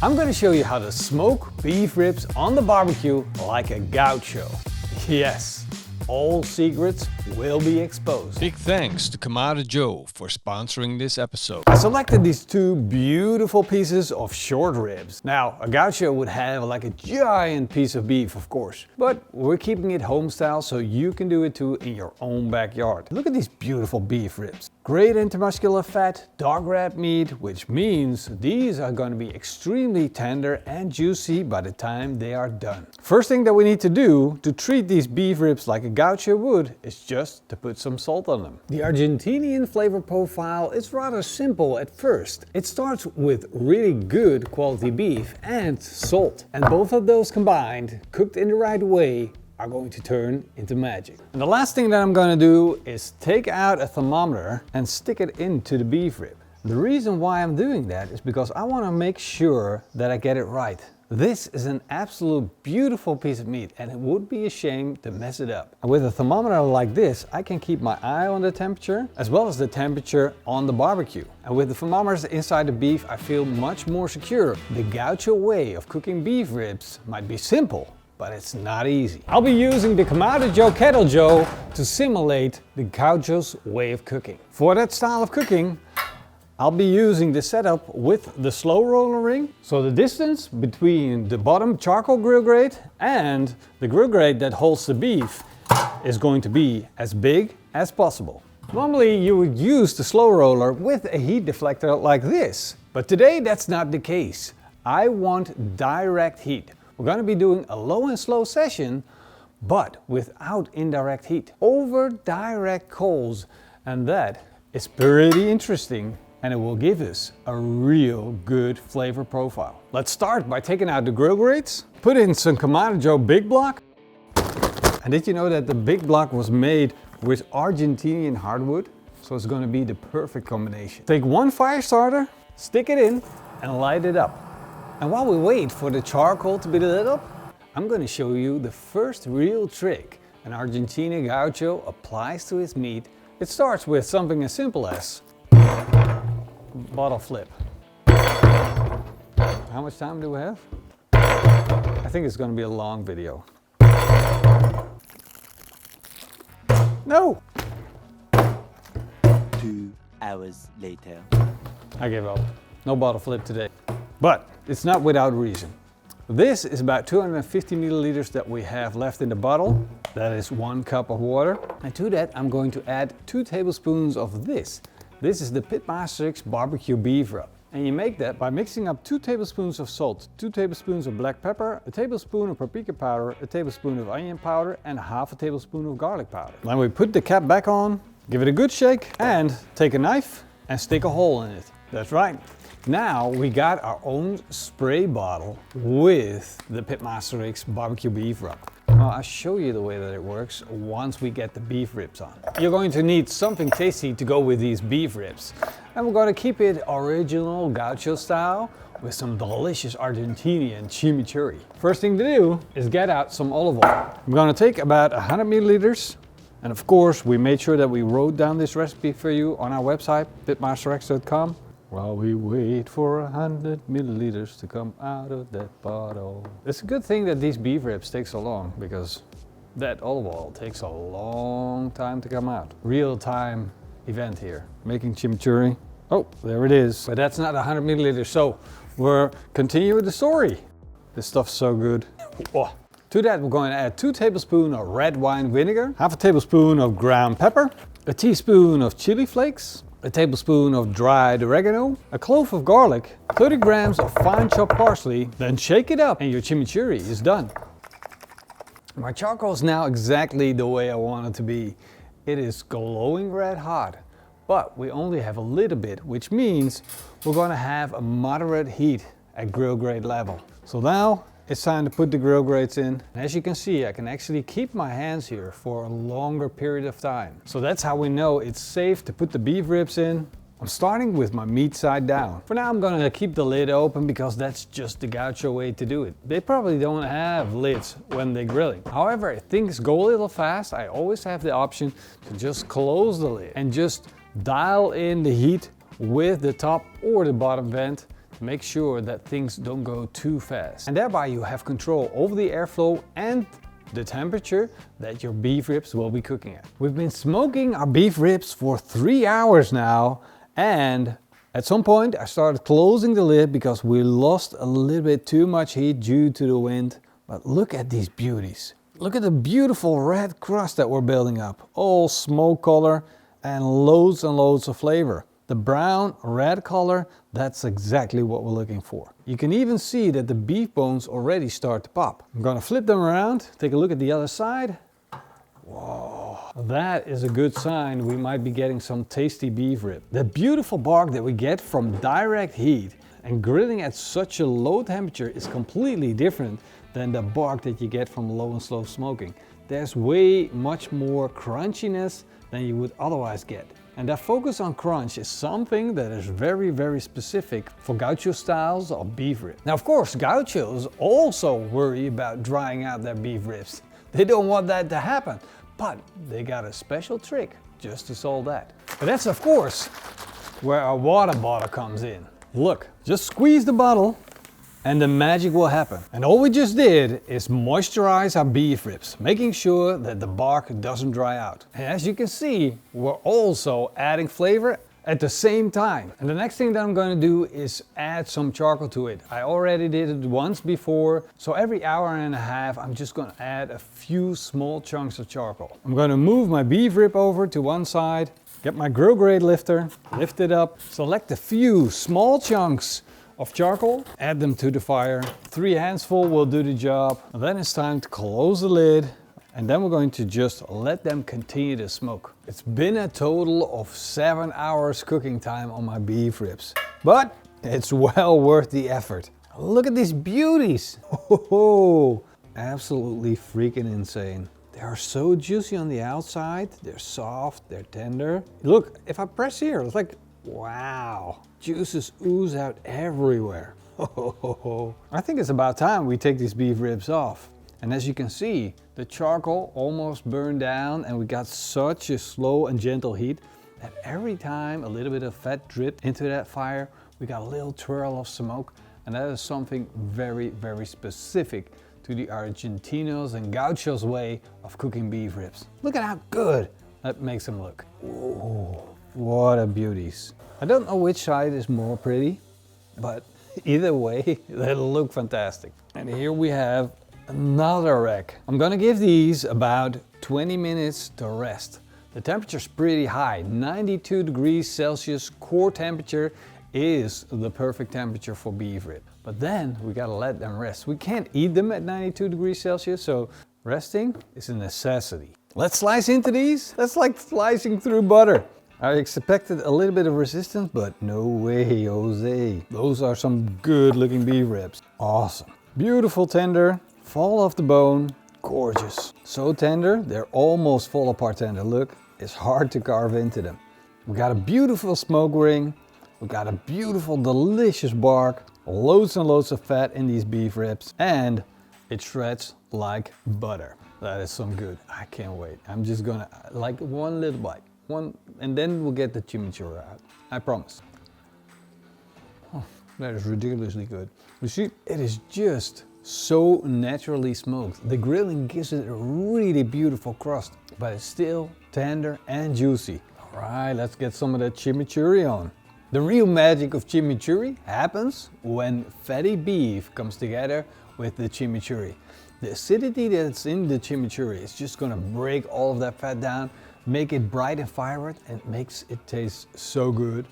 I'm going to show you how to smoke beef ribs on the barbecue like a gaucho. Yes, all secrets will be exposed. Big thanks to Kamado Joe for sponsoring this episode. I selected these two beautiful pieces of short ribs. Now, a gaucho would have like a giant piece of beef, of course, but we're keeping it home style so you can do it too in your own backyard. Look at these beautiful beef ribs. Great intermuscular fat, dark red meat, which means these are going to be extremely tender and juicy by the time they are done. First thing that we need to do to treat these beef ribs like a gaucho would is just to put some salt on them. The Argentinian flavor profile is rather simple at first. It starts with really good quality beef and salt. And both of those combined, cooked in the right way, are going to turn into magic. And the last thing that I'm going to do is take out a thermometer and stick it into the beef rib. The reason why I'm doing that is because I want to make sure that I get it right. This is an absolute beautiful piece of meat and it would be a shame to mess it up. And with a thermometer like this, I can keep my eye on the temperature as well as the temperature on the barbecue. And with the thermometers inside the beef, I feel much more secure. The gaucho way of cooking beef ribs might be simple, but it's not easy. I'll be using the Kamado Joe Kettle Joe to simulate the gaucho's way of cooking. For that style of cooking, I'll be using the setup with the slow roller ring. So the distance between the bottom charcoal grill grate and the grill grate that holds the beef is going to be as big as possible. Normally you would use the slow roller with a heat deflector like this, but today that's not the case. I want direct heat. We're going to be doing a low and slow session, but without indirect heat, over direct coals, and that is pretty interesting and it will give us a real good flavor profile. Let's start by taking out the grill grates, put in some Kamado Joe Big Block. And did you know that the Big Block was made with Argentinian hardwood? So it's going to be the perfect combination. Take one fire starter, stick it in and light it up. And while we wait for the charcoal to be lit up, I'm going to show you the first real trick an Argentinian Gaucho applies to his meat. It starts with something as simple as bottle flip. How much time do we have? I think it's going to be a long video. No! 2 hours later. I give up. No bottle flip today. But it's not without reason. This is about 250 milliliters that we have left in the bottle. That is 1 cup of water. And to that I'm going to add 2 tablespoons of this. This is the PitmasterX barbecue beef rub. And you make that by mixing up 2 tablespoons of salt, 2 tablespoons of black pepper, a tablespoon of paprika powder, a tablespoon of onion powder, and half a tablespoon of garlic powder. Then we put the cap back on, give it a good shake, and take a knife and stick a hole in it. That's right. Now we got our own spray bottle with the PitmasterX barbecue beef rub. Well, I'll show you the way that it works once we get the beef ribs on. You're going to need something tasty to go with these beef ribs. And we're going to keep it original gaucho style with some delicious Argentinian chimichurri. First thing to do is get out some olive oil. I'm going to take about 100 milliliters. And of course, we made sure that we wrote down this recipe for you on our website, PitmasterX.com. While we wait for 100 milliliters to come out of that bottle. It's a good thing that these beef ribs take so long because that olive oil takes a long time to come out. Real-time event here. Making chimichurri. Oh, there it is. But that's not 100 milliliters, so we're continuing the story. This stuff's so good. Oh. To that we're going to add 2 tablespoons of red wine vinegar, half a tablespoon of ground pepper, a teaspoon of chili flakes, a tablespoon of dried oregano, a clove of garlic, 30 grams of fine chopped parsley, then shake it up and your chimichurri is done. My charcoal is now exactly the way I want it to be. It is glowing red hot, but we only have a little bit, which means we're going to have a moderate heat at grill grate level. So now it's time to put the grill grates in. And as you can see, I can actually keep my hands here for a longer period of time. So that's how we know it's safe to put the beef ribs in. I'm starting with my meat side down. For now I'm gonna keep the lid open because that's just the gaucho way to do it. They probably don't have lids when they're grilling. However, if things go a little fast, I always have the option to just close the lid and just dial in the heat with the top or the bottom vent make sure that things don't go too fast. And thereby you have control over the airflow and the temperature that your beef ribs will be cooking at. We've been smoking our beef ribs for 3 hours now, and at some point I started closing the lid because we lost a little bit too much heat due to the wind. But look at these beauties. Look at the beautiful red crust that we're building up. All smoke color and loads of flavor. The brown red color, that's exactly what we're looking for. You can even see that the beef bones already start to pop. I'm gonna flip them around, take a look at the other side. Whoa, that is a good sign we might be getting some tasty beef rib. The beautiful bark that we get from direct heat and grilling at such a low temperature is completely different than the bark that you get from low and slow smoking. There's way much more crunchiness than you would otherwise get. And that focus on crunch is something that is very specific for Gaucho styles of beef rib. Now of course, Gauchos also worry about drying out their beef ribs. They don't want that to happen, but they got a special trick just to solve that. But that's of course where our water bottle comes in. Look, just squeeze the bottle and the magic will happen. And all we just did is moisturize our beef ribs, making sure that the bark doesn't dry out. And as you can see, we're also adding flavor at the same time. And the next thing that I'm going to do is add some charcoal to it. I already did it once before, so every hour and a half I'm just going to add a few small chunks of charcoal. I'm going to move my beef rib over to one side, get my grill grate lifter, lift it up, select a few small chunks of charcoal, add them to the fire. 3 handsful will do the job. And then it's time to close the lid, and then we're going to just let them continue to smoke. It's been a total of 7 hours cooking time on my beef ribs, but it's well worth the effort. Look at these beauties. Oh, absolutely freaking insane. They are so juicy on the outside, they're soft, they're tender. Look, if I press here, it's like, wow. Juices ooze out everywhere. I think it's about time we take these beef ribs off. And as you can see, the charcoal almost burned down and we got such a slow and gentle heat that every time a little bit of fat dripped into that fire, we got a little twirl of smoke. And that is something very specific to the Argentinos and Gauchos way of cooking beef ribs. Look at how good that makes them look. Ooh, what a beauties. I don't know which side is more pretty, but either way, they'll look fantastic. And here we have another rack. I'm gonna give these about 20 minutes to rest. The temperature's pretty high, 92 degrees Celsius core temperature is the perfect temperature for beef rib. But then we gotta let them rest. We can't eat them at 92 degrees Celsius, so resting is a necessity. Let's slice into these. That's like slicing through butter. I expected a little bit of resistance, but no way, Jose. Those are some good looking beef ribs. Awesome. Beautiful tender, fall off the bone, gorgeous. So tender, they're almost fall apart tender. Look, it's hard to carve into them. We got a beautiful smoke ring. We got a beautiful, delicious bark. Loads and loads of fat in these beef ribs. And it shreds like butter. That is some good. I can't wait. I'm just gonna, like one little bite. And then we'll get the chimichurri out. I promise. Oh, that is ridiculously good. You see, it is just so naturally smoked. The grilling gives it a really beautiful crust, but it's still tender and juicy. All right, let's get some of that chimichurri on. The real magic of chimichurri happens when fatty beef comes together with the chimichurri. The acidity that's in the chimichurri is just gonna break all of that fat down, make it bright and vibrant, and makes it taste so good.